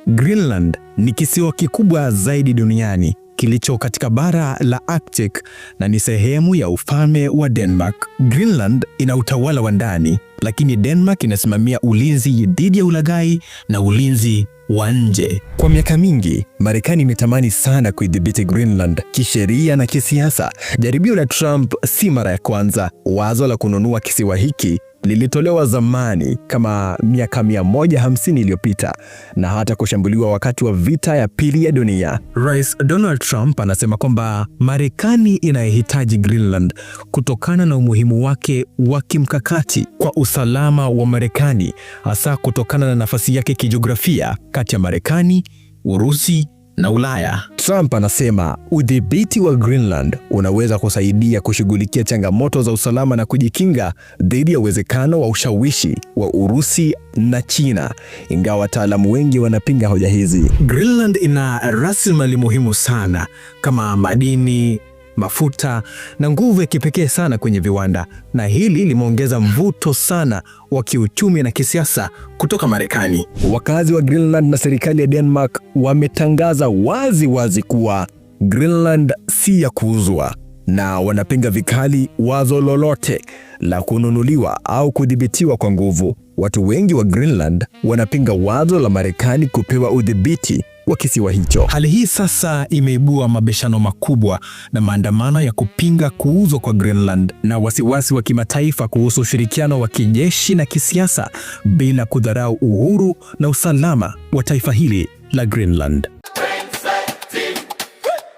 Greenland ni kisiwa kikubwa zaidi duniani kilicho katika bara la Arctic na ni sehemu ya ufalme wa Denmark. Greenland ina utawala wa ndani, lakini Denmark inasimamia ulinzi dhidi ya ulaghai na ulinzi wa nje. Kwa miaka mingi, Marekani imetamani sana kuidhibiti Greenland kisheria na kisiasa. Jaribio la Trump si mara ya kwanza. Wazo la kununua kisiwa hiki lilitolewa zamani kama miaka 150 iliyopita na hata kushambuliwa wakati wa vita ya pili ya dunia. Rais Donald Trump anasema kwamba Marekani inahitaji Greenland kutokana na umuhimu wake wa kimkakati kwa usalama wa Marekani, hasa kutokana na nafasi yake kijiografia kati ya Marekani, Urusi na Ulaya. Trump anasema udhibiti wa Greenland unaweza kusaidia kushughulikia changamoto za usalama na kujikinga dhidi ya uwezekano wa ushawishi wa Urusi na China, ingawa wataalamu wengi wanapinga hoja hizi. Greenland ina rasilimali muhimu sana kama madini, mafuta na nguvu ya kipekee sana kwenye viwanda, na hili limeongeza mvuto sana wa kiuchumi na kisiasa kutoka Marekani. Wakazi wa Greenland na serikali ya Denmark wametangaza wazi wazi kuwa Greenland si ya kuuzwa, na wanapinga vikali wazo lolote la kununuliwa au kudhibitiwa kwa nguvu. Watu wengi wa Greenland wanapinga wazo la Marekani kupewa udhibiti wa kisiwa hicho. Hali hii sasa imeibua mabishano makubwa na maandamano ya kupinga kuuzwa kwa Greenland na wasiwasi wa kimataifa kuhusu ushirikiano wa kijeshi na kisiasa bila kudharau uhuru na usalama wa taifa hili la Greenland.